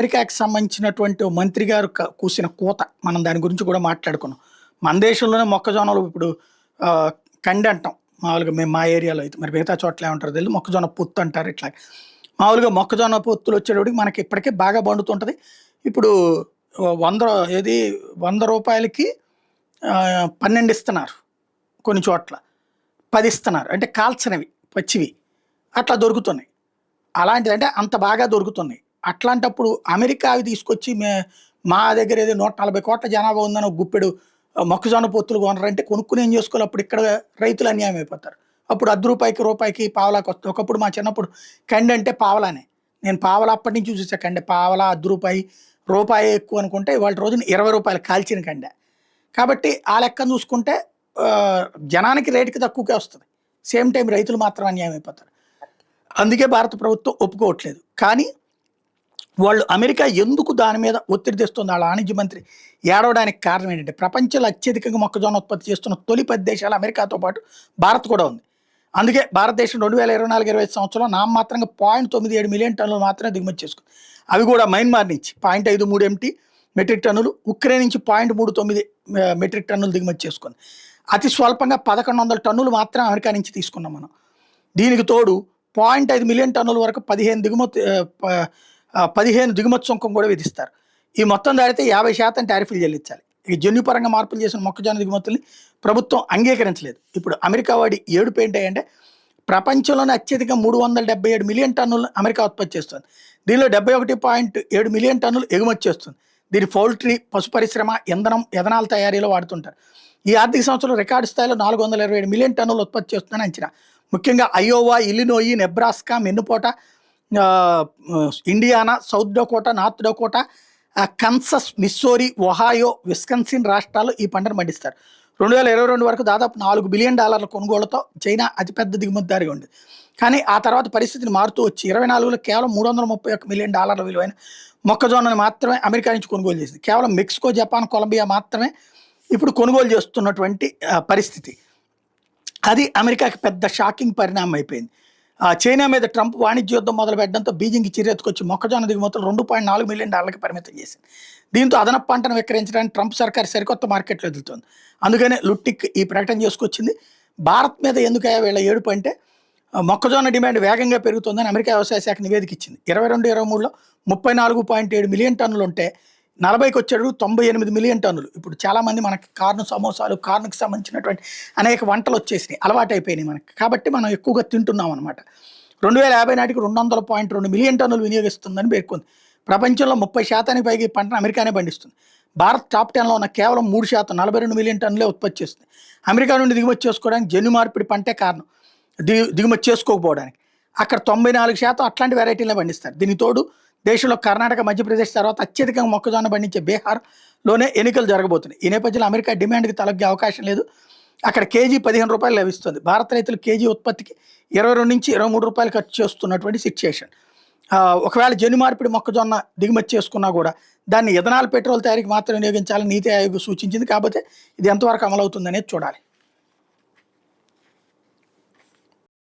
అమెరికాకి సంబంధించినటువంటి ఓ మంత్రి గారు కూసిన కూత. మనం దాని గురించి కూడా మాట్లాడుకున్నాం. మన దేశంలోనే మొక్కజొన్నలు ఇప్పుడు కండి అంటాం. మామూలుగా మేము మా ఏరియాలో అయితే. మరి మిగతా చోట్ల ఏమంటారో తెలీదు. మొక్కజొన్న పొత్తు అంటారు ఇట్లా. మామూలుగా మొక్కజొన్న పొత్తులు వచ్చేటప్పటికి మనకి ఇప్పటికే బాగా పండుతుంటది. ఇప్పుడు 100 ఏది రూ. 100కి 12 ఇస్తున్నారు కొన్ని చోట్ల. 10 ఇస్తున్నారు. అంటే కాల్చనివి, పచ్చివి. అట్లా దొరుకుతున్నాయి. అలాంటిది అంటే అంత బాగా దొరుకుతున్నాయి. అట్లాంటప్పుడు అమెరికా అవి తీసుకొచ్చి మా దగ్గర ఏదో 140 కోట్ల జనాభా ఉందని ఒక గుప్పెడు మొక్కజొన్న పొత్తులు కొనరంటే కొనుక్కుని ఏం చేసుకోవాలి? అప్పుడు ఇక్కడ రైతులు అన్యాయం అయిపోతారు. అప్పుడు రూపాయికి పావలాకి వస్తుంది. ఒకప్పుడు మా చిన్నప్పుడు కండి అంటే పావలానే. నేను పావలా అప్పటి నుంచి చూసా కండి. పావలా, రూపాయి ఎక్కువ అనుకుంటే ఇవాళ రోజున రూ. 20 కాల్చిన కండె. కాబట్టి ఆ లెక్కను చూసుకుంటే జనానికి రేటుకి తక్కువకే వస్తుంది. సేమ్ టైం రైతులు మాత్రం అన్యాయం అయిపోతారు. అందుకే భారత ప్రభుత్వం ఒప్పుకోవట్లేదు. కానీ వాళ్ళు అమెరికా ఎందుకు దాని మీద ఒత్తిడి తెస్తుంది? వాళ్ళ వాణిజ్య మంత్రి ఏడవడానికి కారణం ఏంటంటే, ప్రపంచంలో అత్యధికంగా మొక్కజొన్న ఉత్పత్తి చేస్తున్న తొలి 10 దేశాలు అమెరికాతో పాటు భారత్ కూడా ఉంది. అందుకే భారతదేశం 2024-25 సంవత్సరంలో నామమాత్రంగా 0.97 మిలియన్ టన్నులు మాత్రమే దిగుమతి చేసుకుంది. అవి కూడా మయన్మార్ నుంచి 0.53 మెట్రిక్ టన్నులు, ఉక్రెయిన్ నుంచి 0.39 మెట్రిక్ టన్నులు దిగుమతి చేసుకుంది. అతి స్వల్పంగా 1100 టన్నులు మాత్రం అమెరికా నుంచి తీసుకున్నాం మనం. దీనికి తోడు 0.5 మిలియన్ టన్నుల వరకు 15 దిగుమతి సుంకం కూడా విధిస్తారు. ఈ మొత్తం దాడితే 50% టారిఫ్లు చెల్లించాలి. ఈ జన్యుపరంగా మార్పులు చేసిన మొక్కజొన్న దిగుమతుల్ని ప్రభుత్వం అంగీకరించలేదు. ఇప్పుడు అమెరికా వాడి ఏడుపు ఏంటంటే, ప్రపంచంలోనే అత్యధిక 377 మిలియన్ టన్నులు అమెరికా ఉత్పత్తి చేస్తుంది. దీనిలో 71.7 మిలియన్ టన్నులు ఎగుమతి చేస్తుంది. దీని పౌల్ట్రీ, పశు పరిశ్రమ, ఎథనాల్ తయారీలో వాడుతుంటారు. ఈ ఆర్థిక సంవత్సరం రికార్డు స్థాయిలో 427 మిలియన్ టన్నులు ఉత్పత్తి చేస్తుందని అంచనా. ముఖ్యంగా Iowa, Illinois, Nebraska, Minnesota, Indiana, South Dakota, North Dakota, Kansas, Missouri, Ohio, Wisconsin రాష్ట్రాలు ఈ పంటను పండిస్తారు. 2022 వరకు దాదాపు $4 బిలియన్ కొనుగోళ్లతో చైనా అతిపెద్ద దిగుమతిదారిగా ఉండేది. కానీ ఆ తర్వాత పరిస్థితిని మారుతూ వచ్చి 2024లో కేవలం $331 మిలియన్ విలువైన మొక్కజొన్నను మాత్రమే అమెరికా నుంచి కొనుగోలు చేసింది. కేవలం మెక్సికో, జపాన్, కొలంబియా మాత్రమే ఇప్పుడు కొనుగోలు చేస్తున్నటువంటి పరిస్థితి. అది అమెరికాకి పెద్ద షాకింగ్ పరిణామం అయిపోయింది. చైనా మీద ట్రంప్ వాణిజ్య యుద్ధం మొదలు పెట్టడంతో బీజింగ్కి చిరెత్తుకొచ్చి మొక్కజొన్న దిగుమతులు $2.4 మిలియన్ పరిమితం చేసింది. దీంతో అదనపు పంటను విక్రయించడానికి ట్రంప్ సర్కార్ సరికొత్త మార్కెట్లో ఎదుగుతోంది. అందుకనే లుట్టిక్ ఈ ప్రకటన చేసుకొచ్చింది. భారత్ మీద ఎందుకయ్యా వీళ్ళ ఏడుపు అంటే, మొక్కజొన్న డిమాండ్ వేగంగా పెరుగుతుందని అమెరికా వ్యవసాయ శాఖ నివేదిక ఇచ్చింది. 22-23లో 34.7 మిలియన్ టన్నులు ఉంటే 40కి వచ్చాడు 98 మిలియన్ టన్నులు. ఇప్పుడు చాలామంది మనకి సమోసాలు, కార్న్కి సంబంధించినటువంటి అనేక వంటలు వచ్చేసినాయి, అలవాటు అయిపోయినాయి మనకి. కాబట్టి మనం ఎక్కువగా తింటున్నాం అనమాట. 2050 నాటికి 200.2 మిలియన్ టన్నులు వినియోగిస్తుందని పేర్కొంది. ప్రపంచంలో 30% పైగా ఈ పంటను అమెరికానే పండిస్తుంది. భారత్ టాప్ 10లో ఉన్న కేవలం 3% 42 మిలియన్ టన్నులే ఉత్పత్తి చేస్తుంది. అమెరికా నుండి దిగుమతి చేసుకోవడానికి జన్యు మార్పిడి పంటే కారణం. దిగుమతి చేసుకోకపోవడానికి అక్కడ 94% అట్లాంటి వెరైటీలనే పండిస్తారు. దీని తోడు దేశంలో కర్ణాటక, మధ్యప్రదేశ్ తర్వాత అత్యధికంగా మొక్కజొన్న పండించే బీహార్లోనే ఎన్నికలు జరగబోతున్నాయి. ఈ నేపథ్యంలో అమెరికా డిమాండ్కి తలగ్గే అవకాశం లేదు. అక్కడ కేజీ ₹15 లభిస్తుంది. భారత రైతులు కేజీ ఉత్పత్తికి ₹22-23 ఖర్చు చేస్తున్నటువంటి సిచ్యుయేషన్. ఒకవేళ జన్యు మార్పిడి మొక్కజొన్న దిగుమతి చేసుకున్నా కూడా దాన్ని ఎథనాల్, పెట్రోల్ తయారీకి మాత్రం వినియోగించాలని నీతి ఆయోగ్ సూచించింది. కాకపోతే ఇది ఎంతవరకు అమలవుతుందనేది చూడాలి.